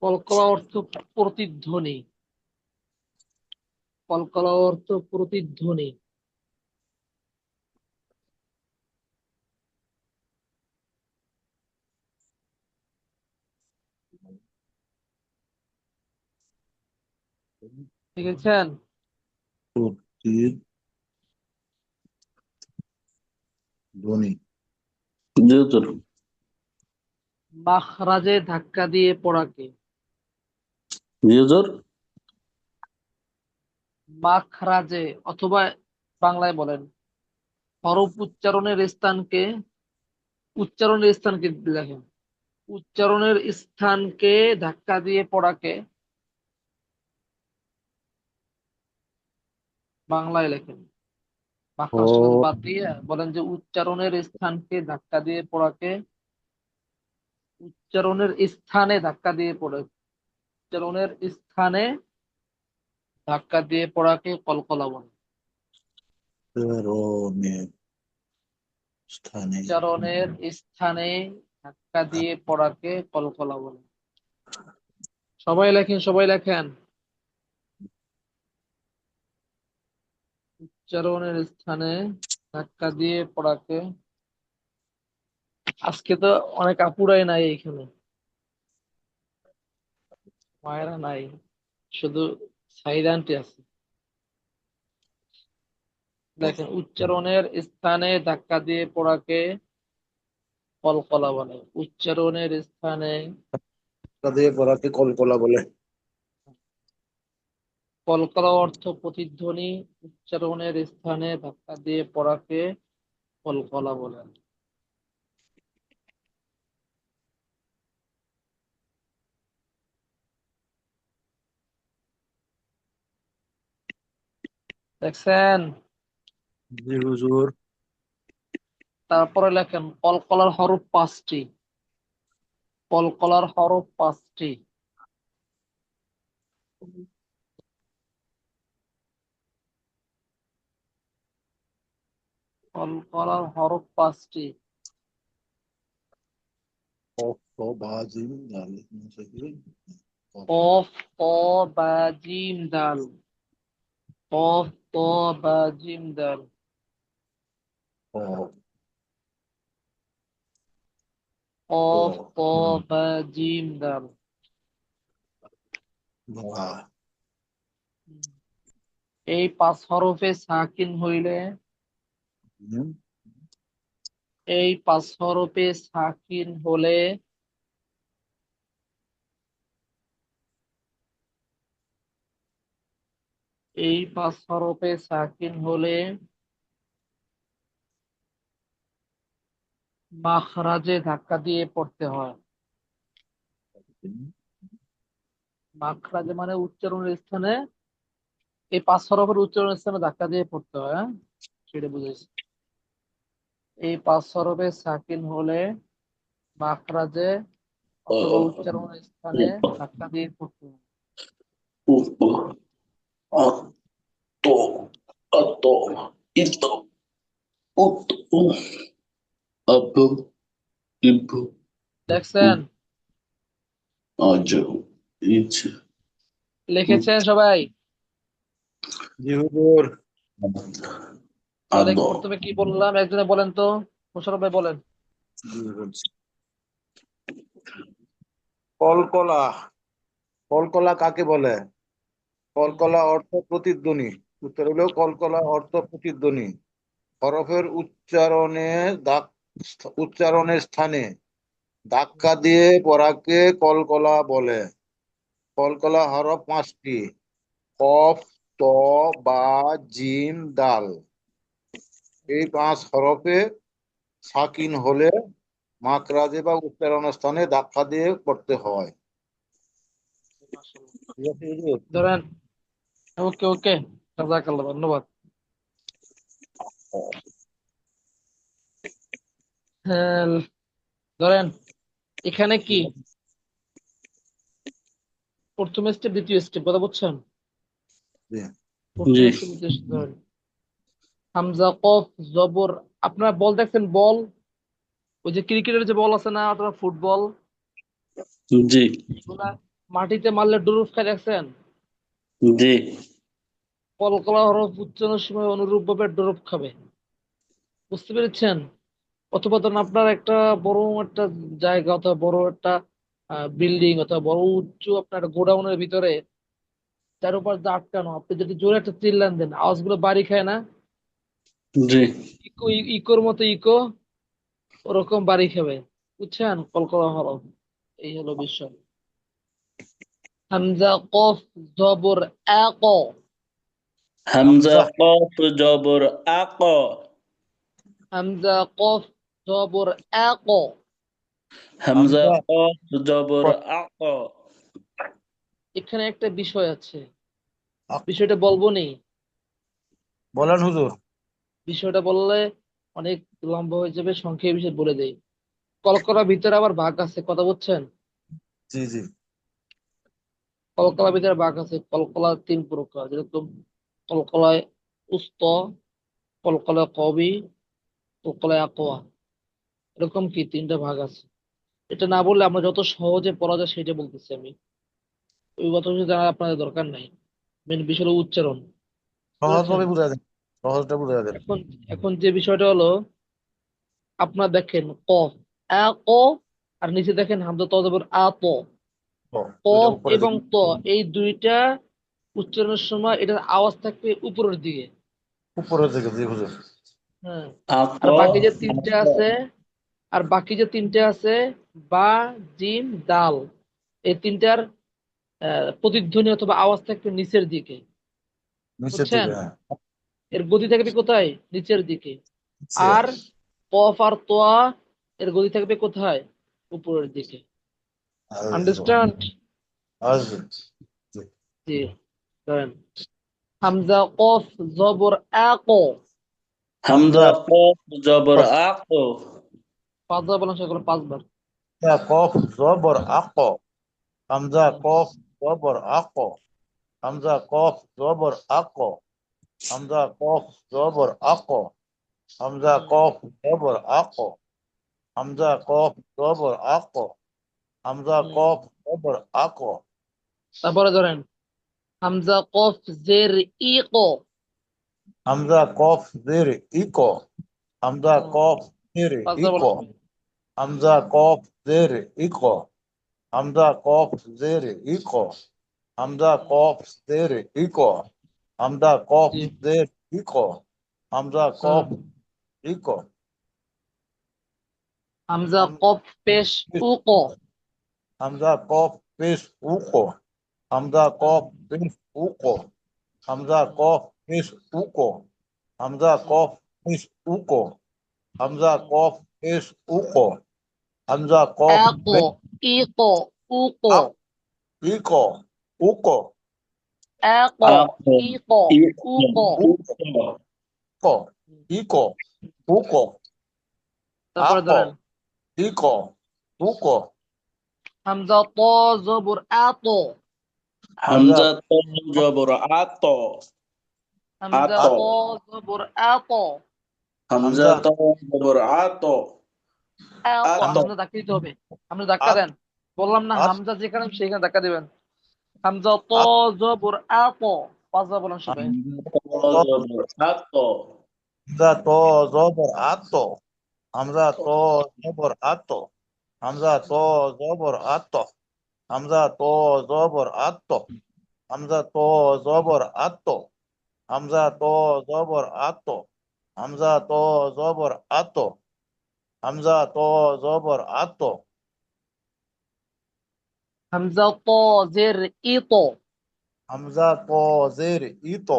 কলকলা অর্থ প্রতিধ্বনি। কলকলা অর্থ প্রতিধ্বনি। দেখেছেন? প্রতিধ্বনি। জি হুজুর। মাখরাজে ধাক্কা দিয়ে পড়াকে? জি হুজুর। মাখরাজে, অথবা বাংলায় বলেন, হরফ উচ্চারণের স্থানকে লেখেন। উচ্চারণের স্থানকে ধাক্কা দিয়ে পড়াকে বাংলায় লেখেন। মাখরাজ টাখরাজ ও বাদ দিয়ে বলেন যে উচ্চারণের স্থানকে ধাক্কা দিয়ে পড়াকে, উচ্চারণের স্থানে ধাক্কা দিয়ে পড়ে, উচ্চারণের স্থানে ধাক্কা দিয়ে পড়াকে কলকলা বলে। প্রেরণের স্থানে। উচ্চারণের স্থানে ধাক্কা দিয়ে পড়াকে কলকলা বলে। সবাই লেখেন, সবাই লেখেন। উচ্চারণের স্থানে ধাক্কা দিয়ে পড়াকে, আজকে তো অনেক আপুরাই নাই এখানে, মায়েরা নাই, শুধু সাইদ আন্টি আছে। দেখেন, উচ্চারণের স্থানে ধাক্কা দিয়ে পড়াকে কলকলা বলে। উচ্চারণের স্থানে তা দিয়ে পড়াকে কলকলা বলে। কলকলা অর্থ প্রতিধ্বনি, উচ্চারণের স্থানে ধাক্কা দিয়ে পড়াকে কলকলা বলে। দেখছেন? জি হুজুর। তারপরে লেখেন কলকলার হরফ পাঁচটি। কলকলার হরফ পাঁচটি। কলকলার হরফ পাঁচটি। কফ খ বা জিম দাল কফ কফ, ক, বা, জিম, দাল। কফ, ক, বা, জিম, দাল। খ কফ, ক ক, বা, জিম, দাল। বা এই পাঁচ হরফে সাকিন হইলে, হুম, এই পাঁচ হরফে সাকিন হলে এই পাঁচ হরফে সাকিন হলে মাখরাজে ধাক্কা দিয়ে পড়তে হয়। মাখরাজে মানে উচ্চারণের স্থানে, এই পাঁচ হরফের উচ্চারণের স্থানে ধাক্কা দিয়ে পড়তে হয়, হ্যাঁ? সেটা বুঝেছি। এই পাঁচ হরফে সাকিন হলে মাখরাজে অথবা উচ্চারণের স্থানে ধাক্কা দিয়ে পড়তে হয়। উ উ আ তো আতো ইতো উত উ আবু ইবু উ দেখছেন? আজু ইচ্ছে লিখেছেন সবাই? জি হুজুর। তাহলে আদ প্রথমে কি বললাম একজনে বলেন তো, মোশাররফ ভাই বলেন। জি বলছি। কলকলা। কলকলা কাকে বলে? কলকলা অর্থ প্রতিধ্বনি। উত্তর হলো কলকলা অর্থ প্রতিধ্বনি। হরফের উচ্চারণের স্থানে ধাক্কা দিয়ে পড়াকে কলকলা বলে। কলকলা হরফ পাঁচটি: কফ, ত, বা, জিম, দাল। এই পাঁচ হরফে সাকিন হলে মাখরাজে বা উচ্চারণ স্থানে ধাক্কা দিয়ে পড়তে হয়। ঠিক আছে হুজুর? ধরেন, ওকে ওকে, জাযাকাল্লাহ, ধন্যবাদ। হ্যাঁ, ধরেন এখানে কি প্রথম স্টেপ দ্বিতীয় স্টেপ, কথা বুঝছেন? জি প্রথম জি স্টেপ দ্বিতীয় স্টেপ। ধরেন হামজা, কফ, জবর। আপনারা বল দেখছেন? বল, ওই যে ক্রিকেটের যে বল আছে না, অথবা ফুটবল, জি এগুলা মাটিতে মারলে ডুরুফ খায়, দেখছেন? জি কলকলা হরফ উচ্চারণের সময় অনুরূপ ভাবে ডুরুফ খাবে। বুঝতে পেরেছেন? অথবা ধরুন আপনার একটা বড় একটা জায়গা, অথবা বড় একটা বিল্ডিং, অথবা বড় উঁচু আপনার গোডাউনের ভিতরে, তার উপর দিয়ে আটকানো, আপনি যদি জোরে একটা চিল্লান দেন, আওয়াজগুলো বাড়ি খায় না? জি ইকো, ইকোর মতো ইকো, ওরকম বাড়ি খাবে। বুঝছেন? কলকলা হরফ, এই হলো বিষয়। হামজা, কফ, জবর, আ, ক। হামজা হামজা কফ জবর আক হামজা, কফ, জবর, আ, ক। হামজা হামজা কফ জবর আক এখানে একটা বিষয় আছে, বিষয়টা বলবো নি? বলেন হুজুর। বিষয়টা বললে অনেক লম্বা হয়ে যাবে, সংক্ষেপে বিষয় বলে দেই। কলকলার ভিতরে আবার ভাগ আছে, কথা বুঝছেন? জি জি কলকলার ভিতরে ভাগ আছে। কলকলা তিন প্রকার, যেরকম কলকলায় উস্ত, কলকলায় কবি, কলকলায় আকোয়া। এরকম কি তিনটা ভাগ আছে। এটা না বললে আমরা যত সহজে পড়া যায় সেটা বলতেছি আমি। ওই কথা কিছু জানার আপনাদের দরকার নাই। মেন বিষয় হলো উচ্চারণ। বুঝতে পেরেছেন? সহজভাবে বোঝা যায়। সহজটা বুঝাই দেন। এখন এখন যে বিষয়টা হলো, আপনার দেখেন কফ, আ ক, আর নিচে দেখেন হামজা ত জবর আ ত। ও, দুইটা কফ উপরে এবং দিকে। ত, এই দুইটা উচ্চারণের সময় এটার আওয়াজ থাকবে উপরের দিকে। উপরের দিকে, জি হুজুর। হ্যাঁ। আত আর বাকি যে তিনটে আছে, আর বাকি যে তিনটে আছে, বা, জিম, দাল, এই তিনটার প্রতিধ্বনি অথবা আওয়াজ থাকবে নিচের দিকে। নিচের বুঝছেন? দিকে, হ্যাঁ। এর গতি থাকবে কোথায়? নিচের দিকে। নিচে। আর কফ আর তোয়া, এর গতি থাকবে কোথায়? উপরের দিকে। আন্ডারস্ট্যান্ড? আসবে। জি। জি। ধরেন হামজা কফ জবর আ ক। হামজা হামজা কফ জবর কফ, আক, 5 বার বলেন, সেগুলো 5 বার। হামজা কফ জবর আক। হামজা হুম, কফ জবর আক। হামজা কফ জবর আক। হামজা কফ জবর আক। হামজা হুম, কফ জবর আক। হামজা কফ জবর আক। হামজা হুম। কফ জবর আক। তারপরে ধরেন হামজা কফ জের ই ক। হামজা কফ জের ইকো। হামজা হুম, কফ জের 5 বার বলেন ইকো। সবাই। হামজা কফ জের ইকো। হামজা কফ জের ইকো। হামজা হুম, কফ জের ইকো। হামজা কফ জি। জের ইকো। হামজা হুম। কফ ইকো। হামজা কফ পেশ উ ক। হামজা কফ পেশ উকো। হামজা হুম, কফ পেশ উকো। হামজা হুম, কফ পেশ উকো। হামজা হুম, কফ পেশ উকো। হামজা হুম। কফ পেশ উকো। হামজা কফ আ ক, পেশ ই ক, উ ক। Up eco. উকো। আ ক, আক, ই ক, উ ক। উকো। ইকো। উকো। তারপরে আকো। ধরেন ইকো। উকো। হামজা ত জবর আ ত। হামজা হামজা ত জবর আত, হামজা আত, ত জবর আ ত। হামজা হামজা ত জবর আত, আ ত, আত, হামজা হামজা ধাক্কা দিতে হবে। হামজা ধাক্কা আত দেন। বললাম না, আত হামজা যেখানে সেখানে ধাক্কা দিবেন। হামজা ত আত জবর আ ত। 5 বার বলেন সবাই। হামজা ত জবর আত, হামজা তো জবর আত। হামজা তো, তো জবর আত। হামজা তো জবর আত। হামজা তো জবর আত। হামজা তো জবর আত। হামজা তো জবর আত। হামজা তো জবর আত। হামজা তো জবর আত। হামজা ত জের ই ত। হামজা তো জের ইত।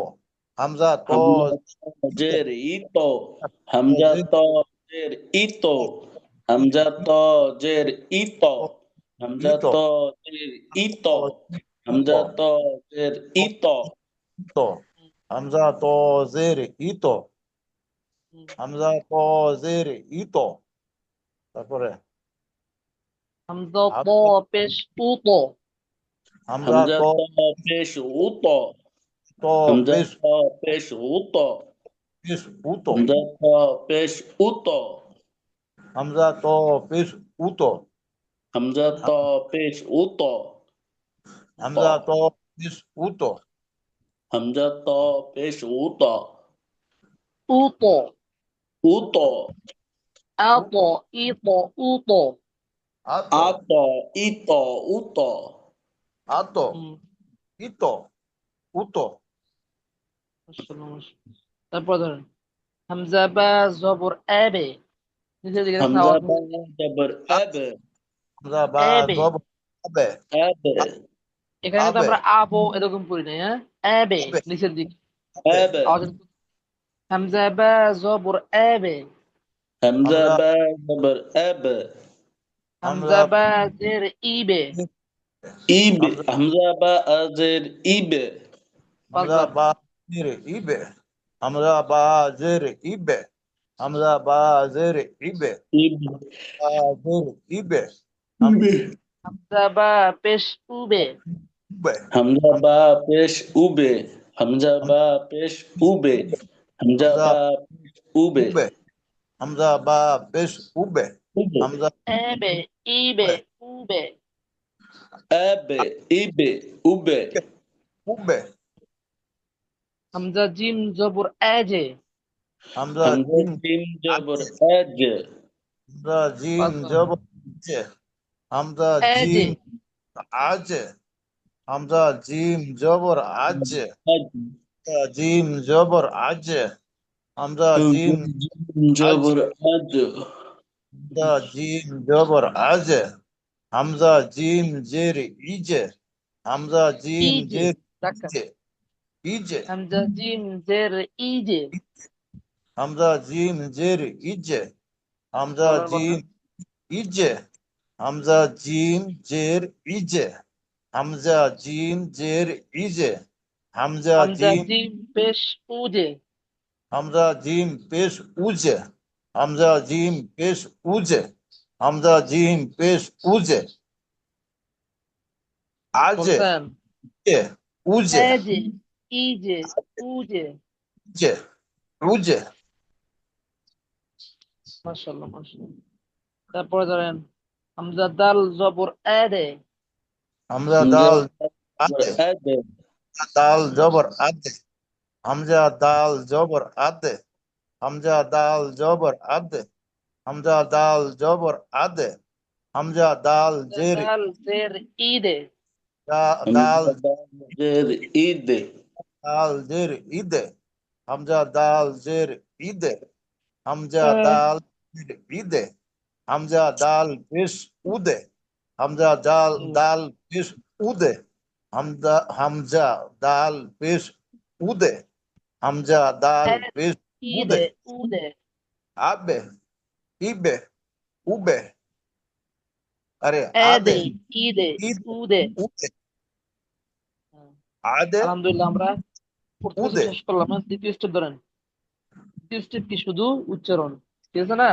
হামজা তো হামজা ত ইত। জের ইত, হামজা ত জের ইত, হামজা ত জের ইত, হামজা ইত। ত জের ইত, হামজা ত জের ইত, ইত। হামজা তো জের ইত। হামজা তো জের ইত। তারপরে হামজা ত হামজা পেশ উ ত। হামজা হামজা তো ত পেশ উত, তো হামজা পেশ ত পেশ উত, পেশ উত। হামজা ত পেশ উত, হামজা তো পেশ উত। হামজা ত পেশ উত, ত, হামজা তো পেশ উত। হামজা ত পেশ উত, উ ত। উত, আ ত, উত। ই ত, উ ত। আত। আত, ইত, উত, আত। হুম, ইত। উত। আসসালামু আলাইকুম। তারপর ধরেন হামজা বা জবর আবে। নিজের দিকে দেখেন হামজা আওয়াজ বা নিচের দিকে। জবর আব, হামজা বা আবে। জব আবে। আব, এখানে কিন্তু আবে। আমরা আবো এরকম পড়ি নাই, হ্যাঁ। আবে, আবে। নিচের দিকে আবে। আব, আওয়াজ। হামজা বা জবর আবে। হামজা হামজা বা জবর আব, হামজা হামজা বা জের ইবে। ইব, হামজা হামজা বা আজের ইব, হামজা 5 বার। বা জের ইবে। হামজা বা জের ইবে। হামজা বা জের ইবে। ইব, বা জের ইবে। ইবে, হামজা বা পেশ উবে। ইবে। হামজা বা পেশ উবে, হামজা হামজা বা পেশ উবে, হামজা হামজা বা পেশ উবে, উবে। হামজা বা পেশ উবে। উবে, হামজা আবে, ইবে, উবে। উবে। আব, ইবে, উবে, উবে। হামজা জিম জবর এজে। হামজা হামজা জিম জিম জবর আজে আজ। হামজা জিম 5 ধরেন। জবর আজে হামজা এজে। জিম আজে হামজা জিম জবর আজে আজ। হামজা জিম জবর আজে হামজা হামজা জিম জিম আজে জবর আজ। হামজা জিম জবর আজে হামজা জিম জের ইজে হামজা জিম ইজে। জের ধাক্কা। ইজে ইজে হামজা জিম জের ইজে। হামজা জিম জের ইজে হামজা বলেন জিম বলেন। ইজে হামজা জিম জের ইজে হামজা জিম জের ইজে হামজা হামজা জিম জিম পেশ উজে। হামজা জিম পেশ উজে হামজা জিম পেশ উজে হামজা জিম পেশ উজে আজে বলছেন। এ, উজে এজে। ইজে। উজে। উজে উজে মাশাআল্লাহ মাশাআল্লাহ। তারপরে ধরেন হামজা দাল জবর এদে। হামজা হামজা দাল জবর আদে আদ। দাল জবর আদে হামজা দাল জবর আদে হামজা দাল জবর আদে হামজা দাল জবর আদে হামজা দাল হামজা জের দাল জের ইদে। দাল হামজা জের ঈদ। দাল জের ইদে হামজা দাল জের ইদে হামজা আহ, দাল জের ইদে হামজা দাল পেশ উদে হামজা দাল দাল পেশ উদে হামজা দাল পেশ উদে হামজা দাল পেশ উদে ইদে উদে। আবে ইবে উবে আরে আদে এদে ইদে ঈদ উদে। উদে আদে আলহামদুলিল্লাহ আমরা প্রথম স্টেপ উদে শেষ করলাম না, দ্বিতীয় স্টেপ ধরেন। দ্বিতীয় স্টেপ কি শুধু উচ্চারণ, ঠিক আছে না?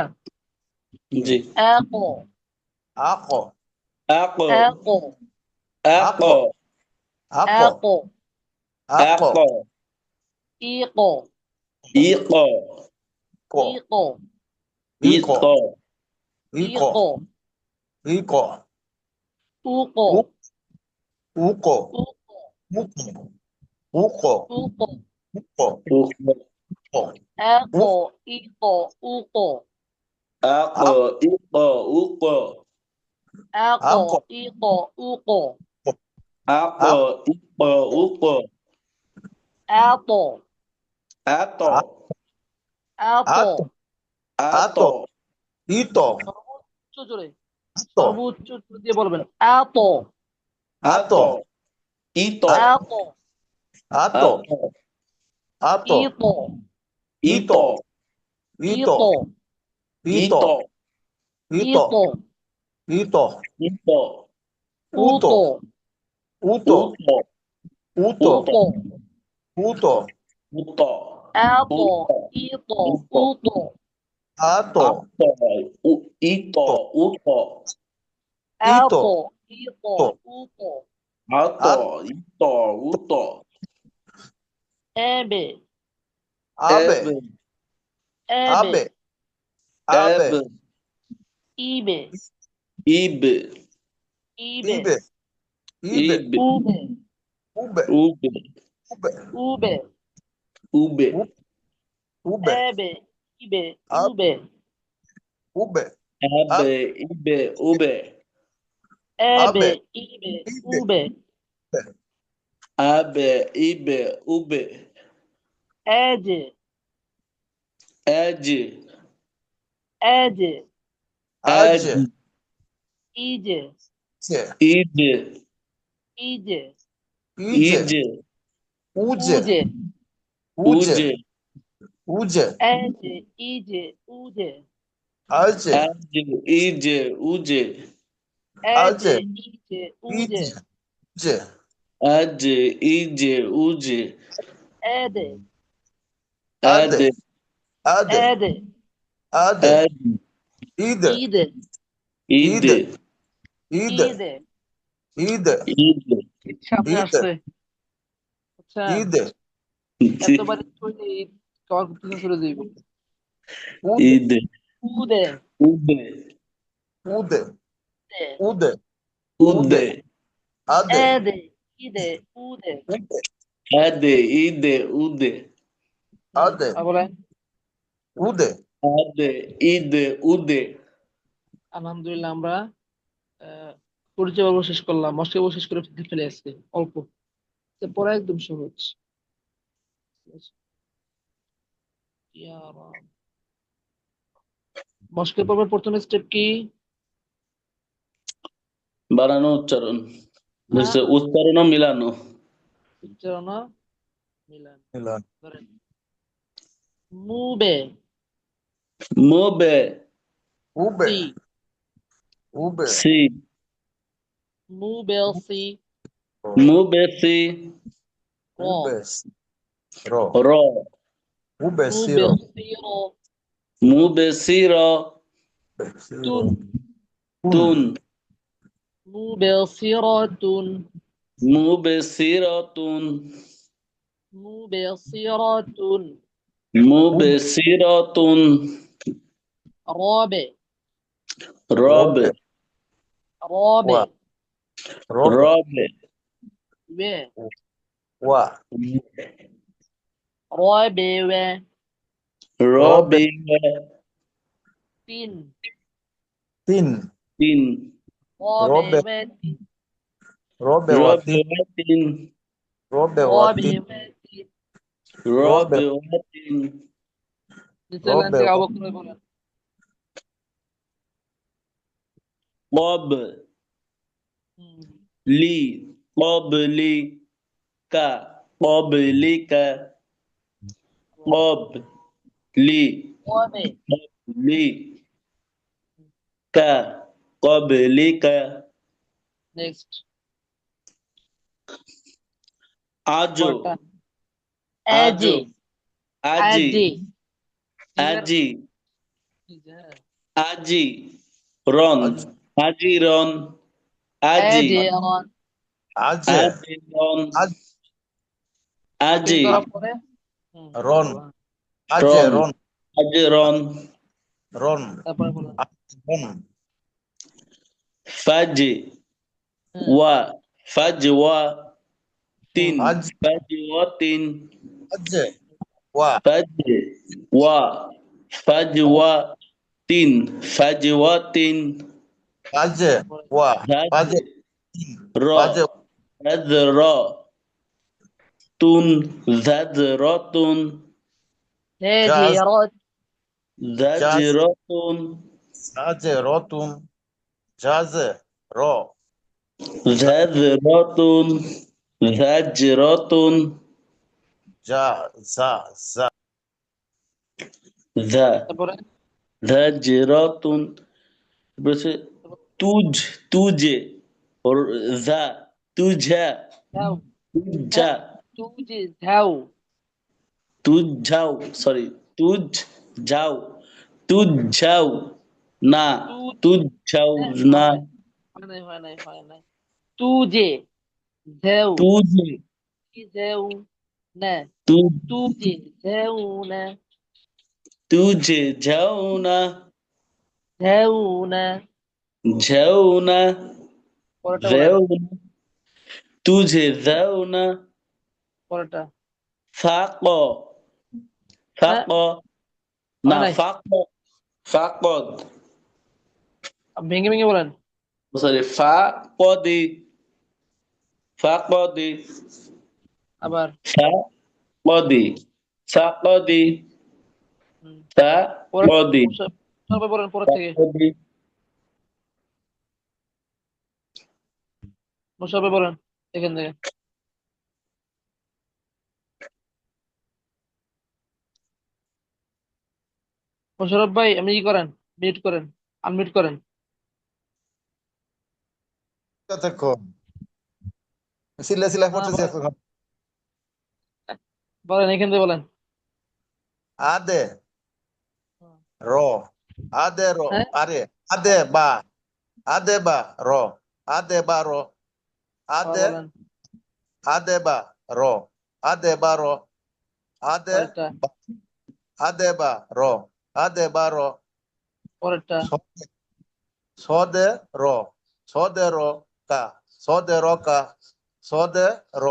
জি। একো। আকো আকো। একো। আকো। আকো আকো একো। আকো আকো। ইকো। ইকো। কো ইকো। ইকো ইকো। ইকো ইকো। ইকো উকো। উকো উকো। উকো উকো উকো। উকো উকো। উকো একো। ইকো। উকো। আকো। ইকো। উকো। একো। আকো ইকো। উকো। আকো। ইকো। উকো। এতো। আতো। এতো। আতো আতো। আতো ইতো সর্বোচ্চ জোরে, আতো সর্বোচ্চ জোরে দিয়ে বলবেন। এতো। আতো আতো। ইতো। এতো। আতো আতো। আতো ইতো। ইতো ইতো। ইতো ইতো। ইতো ইতো। ইতো ইতো। ইতো ইতো। উতো উতো। উতো উতো। উতো উতো। উতো। উতো উতো। এতো। উতো। ইতো। উতো। উতো। আতো আতো। ইতো। উতো। ইতো এতো। ইতো। তো উতো। আতো। ইতো। উতো। এবে। আবে এবে। এবে। আবে আবে এবে। ইবে। ইবে। ইবে। ইবে ইবে ইবে। উবে। উবে উবে। উবে উবে। উবে। উবে এবে। ইবে। আবে উবে। উবে আবে। ইবে। উবে। এবে। আবে ইবে। ইবে উবে। আবে। ইবে। উবে। এজে। এজি। এজে। আজে এজি। ইজে। সে ইজে। ইজে। ইজে ইজে। উজে উজে। উজে উজে। উজে এজে। ইজে। উজে। আজে আজে। ইজে। উজে। এজে। আজে ইজে। উজে। ইজে উজে আজে। ইজে। উজে। এদে। আদে আদে। আদে এদে। আদে আদি। ইদে ইদে। ইদে। ইদে ইদে ইদে। ইদে ইদে। সামনে ইদে আসছে, বুঝছেন? ইদে জি। এতবার হইলে ঈদ কখন পিছনে চলে যাইব। উদে ইদে। উদে। উদে। উদে দে। উদে উদে উদে। আদে এদে। ইদে। উদে। উদে আদে ঈদে উদে Ade, আর বলেন ude, আদে ঈদে উদে আলহামদুলিল্লাহ আমরা পরিচয় পর্ব শেষ করলাম, মস্কে পর্ব শেষ করে ফেলে আসছি অল্প। তো পরে একদম সহজ। ইয়া রাব। মস্কে পর্বের প্রথম স্টেপ কি? বানানো উচ্চারণ হ্যাঁ, উচ্চারণ ও মিলানো উচ্চারণ ও মিলান। Milan, ধরেন মুবে, ube, মুবে সি, ube, সি মুবেল সি, মুবেসি র, ubes, ro, র ubesiro, মুবেল সি র, মুবেসির besiro, তুন, তুন মুবেল সি র তুন, মুবেসিরতুন মুবেল সি র তুন, মুবেসিরতুন রবে, রবে রবে, wa, robe, রবে ওয়ে, wa, রবে ওয়ে, robe, রবি তিন, tin, তিন রবে robe, ওয়ে তিন, robe রবে watin, তিন robe রবে watin, ওয়ে তিন। robe, রবে তিন নিচের লাইন robe, থেকে অবক করে বলেন। কব হুম, লি কবলি কা কবলিকা কব লি রবে, লি কা কবলিকা নেক্সট আজো পরটা আজো এজে, আজি এজে, আজি হ্যাঁ, আজি রন aj, আজি রন আজি এজে রন, aje, আজি রন aj, তিন আজি করার পরে ron, বলো, হ্যাঁ। aje, রন ron, আজি রন ron, তারপরে বলেন। ron, ফাজি হ্যাঁ, ওয়া ফাজি ওয়া তিন aj, ফাজি ওয়া তিন aje, wa, ফাজি ওয়া ফাজি ওয়া তিন ফাজি ওয়া তিন aje, তারপরে wa, ফাজি aje, র aje, ফাজি র তুন ফাজি রতুন এজে jaz, রত, ফাজি jaz, রতুন aje, rotum, jaze, ro, ফাজি রতুন ফাজি রতুন ja, za, za, ذا তারপরে ذاجرة بس তুজ তুজে और ذا তুঝা ঝাউ, তুঝা হ্যাঁ, তুজে ঝাউ, তুঝাও সরি তুজ যাও তুঝাও না তুজ, তুঝাও হ্যাঁ, না হয় নাই। তুজে ঝেউ, তুজে কি ঝেউ না, তু তুজে ঝেউ না, তুঝে যাও না ঝেউ না। যাও না পরেরটা বলেন, যাও না তুঝে যাও না পরেরটা। ফাক হ্যাঁ, ফাক না হয় নাই, ফাক ফাকদ ভেঙে ভেঙে বলেন। সরি ফাকদি ফাকদি আবার ফাকদি ফাকদি হুম, পরে ফাকদি সবাই বলেন পরের থেকে, ফাকদি সবাই বলেন এখান থেকে। মোশারফ ভাই আপনি কি করেন, মিউট করেন, আনমিউট করেন। এতক্ষণ সিলে সিলে হ্যাঁ পড়তেছি বলেন, এতক্ষণ বলেন এখান থেকে বলেন। আদে র আদে র হ্যাঁ, আরে আদে বা র আদে বা র আবার আদে বলেন আদে বা র আদে বা র আদে পরেরটা, বা- আদে বা র আদে বা র পরেরটা, স- সদে র সদে র কা সদে র কা সদে র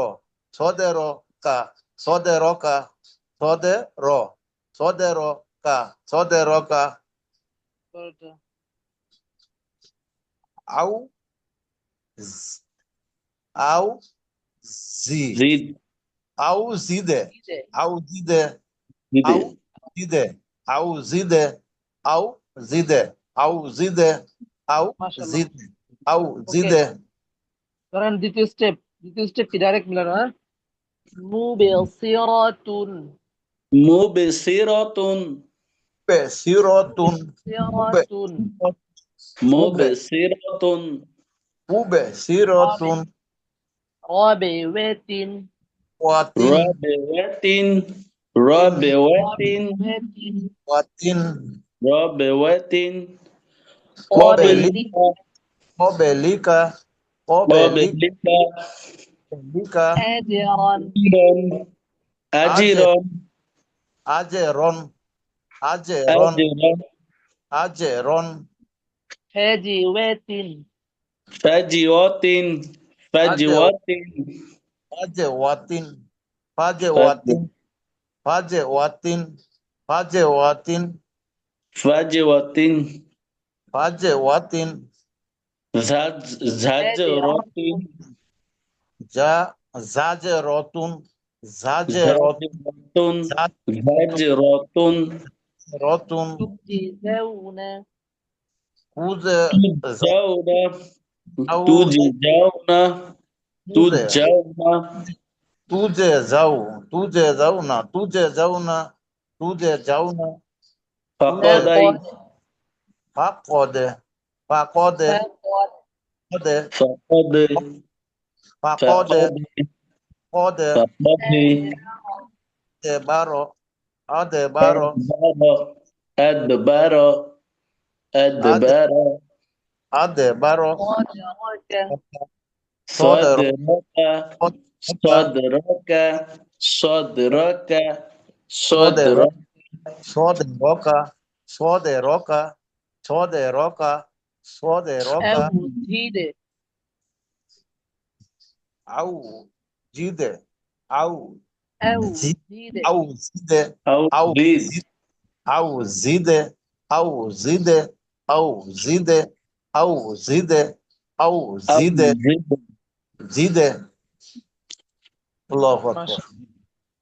সদে র কা সদেরকা সদেরো সদেরকা সদেরকা পরেরটা। আউ জ- আউ জি জিদ আউ জিদে জিদে। আউ জিদে জিদে আউ জিদে আউ জিদে আউ জিদে আউ জিদে আউ মাশাআল্লাহ। জিদে আউ ওকে, জিদে ধরেন দ্বিতীয় স্টেপ কি ডাইরেক্ট মিলানো, হ্যাঁ? মুবসিরাতুন মুবসিরাতুন বেসিরতুন উবে মুবসিরাতুন উবে মুবসিরাতুন উবে সিরতুন রাবিওয়াতিন ওয়াতিন রাবিওয়াতিন তিন রাবিওয়াতিন রাবিওয়াতিন ওয়াতিন রাবিওয়াতিন কবেলি قابلين কবেলিকা কবেলিকা قابلك أجرا আজে أجرا আজেরন আজেরন أجرا আজেরন هجوات فجوة আজে فجوة আজে ওয়াতিন ফাজে فج- ওয়াতিন ফাজে ওয়াতিন ফাজে ওয়াতিন فجوة ফাজে ওয়াতিন زجرة যা জাজে রতুন জাজে زجرة زجرة রতুন تجزون কুজে تجزون যাও تجزون তুজে তুজে যাও না তুজে যাও না তুজে যাও না তুজে فقد ফাকদে ফাকদে فقد কদে فقد ফাকদে কদে فقد দে বারো আদে বারো أدبر আদে أدبر আদে বারো صدرك صدرك صدرك সদে صدرك সদে রকা সদে রকা সদে রকা সদে রকা أو زيد আউ জিদে আউ أو জি زيد আউ জিদে أو আউ زيد জি আউ জিদে আউ জিদে আউ জিদে আউ জিদে আউ أو জিদে زيد জিদে আল্লাহু আকবার মাশাআল্লাহ,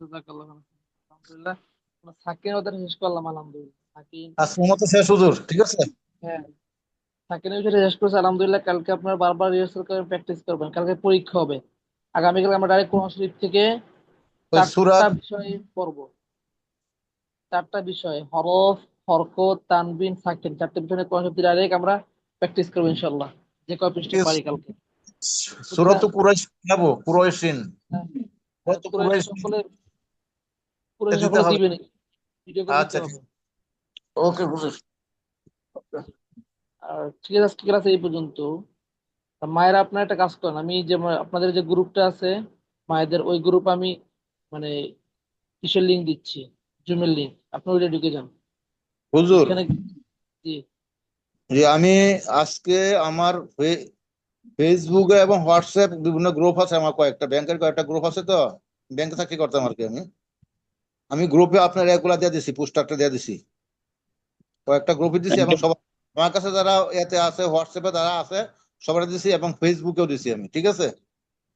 জাযাকাল্লাহ খাইরান। আলহামদুলিল্লাহ, আমরা সাকিন ওদের শেষ করলাম, আলহামদুলিল্লাহ। সাকিন, আজকের মতো শেষ হুজুর ঠিক আছে হ্যাঁ, সাকিনের বিষয়টা শেষ করছে আলহামদুলিল্লাহ। কালকে আপনারা বারবার রিহার্সাল করে প্র্যাকটিস করবেন, কালকে পরীক্ষা হবে। আগামীকাল আমরা ডাইরেক্ট কোরআন শরীফ থেকে ওই সূরা 4টা বিষয় পড়বো। 4টা বিষয়, হরফ, হরকত, তানবিন, সাকিন, 4টা বিষয় নিয়ে কোরআন শরীফ ডাইরেক্ট আমরা প্র্যাকটিস করবো ইনশাআল্লাহ, যে কয় পৃষ্ঠা পারি কালকে। সূরাত কুরাইশ যাবো কুরাইশিন হ্যাঁ, সূরাত কুরাইশ কুরাইশ সকলে কুরাইশ দিতে সকলে হবে দিবেন, ভিডিও করে দিতে আচ্ছা হবে। ওকে হুজুর আর ঠিক আছে এই পর্যন্ত। আর মায়েরা আপনার একটা কাজ করেন, আমি যে আপনাদের যে গ্রুপটা আছে মায়েদের, ওই গ্রুপ আমি মানে কিসের লিঙ্ক দিচ্ছি, জুমের লিঙ্ক, আপনি ওইটা ঢুকে যান হুজুর ওইখানে। জি, যে আমি আজকে আমার ফেসবুকে এবং হোয়াটসঅ্যাপ বিভিন্ন গ্রুপ আছে আমার কয়েকটা ব্যাংকের কয়েকটা গ্রুপ আছে তো ব্যাংকে চাকরি করতাম আর কি আমি গ্রুপে আপনার এগুলা দিয়ে দিছি পোস্টারটা দিয়ে দিছি কয়েকটা গ্রুপে দিছি এবং সবাই আমার কাছে যারা এতে আছে হোয়াটসঅ্যাপে যারা আছে সবাই দিছি এবং ফেসবুকেও দিছি আমি ঠিক আছে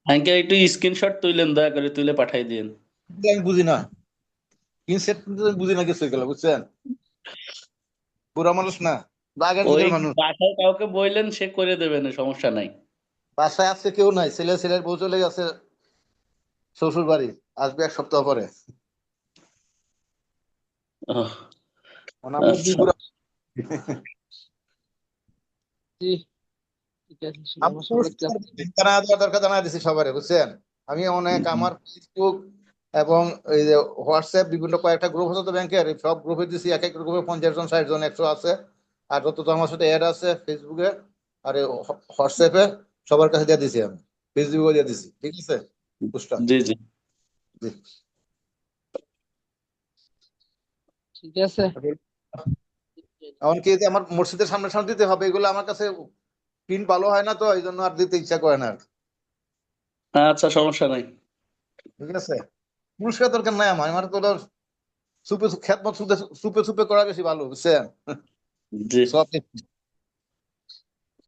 আঙ্কেল একটু স্ক্রিনশট তুলেন, দয়া করে তুলে পাঠাই দিন। কিন্তু আমি বুঝি না ইনসেট বুঝি না কিছু এগুলো বুঝছেন বুড়া মানুষ না আগের ওই যুগের মানুষ বাসায় কাউকে বললেন, সে করে দেবে না, সমস্যা নাই। বাসায় আজকে কেউ নাই ছেলের বউ চলে গেছে শ্বশুর বাড়ি আসবে এক সপ্তাহ পরে ওহ, মানে আমরা দুই আচ্ছা বুড়া জি, ঠিক আছে, ইনশাআল্লাহ আমরা সকালে ক্লাস। জানা দেওয়ার দরকার জানা দিছি সবারে বুঝছেন আমি অনেক আমার ফেসবুক এবং এই যে হোয়াটসঅ্যাপ বিভিন্ন কয়েকটা গ্রুপ আছে তো ব্যাংকের সব গ্রুপে দিছি এক এক গ্রুপে 50 জন 60 জন 100 আছে আর যত তো আমার সাথে অ্যাড আছে ফেসবুকে আর হোয়াটসঅ্যাপে সবার কাছে দিয়ে দিছি আমি ফেসবুকে দিয়ে দিছি ঠিক আছে বুঝটা জি জি ঠিক আছে, এমনকি এই যে আমার মসজিদের সামনে সামনে দিতে হবে এগুলো আমার কাছে প্রিন্ট ভালো হয় না তো এই জন্য আর দিতে ইচ্ছা করে না আর। আচ্ছা, সমস্যা নাই। ঠিক আছে পুরস্কার দরকার নাই আমার তো ওটা সুপে খেদমত সুপে সুপে করা বেশি ভালো বুঝছেন জি সব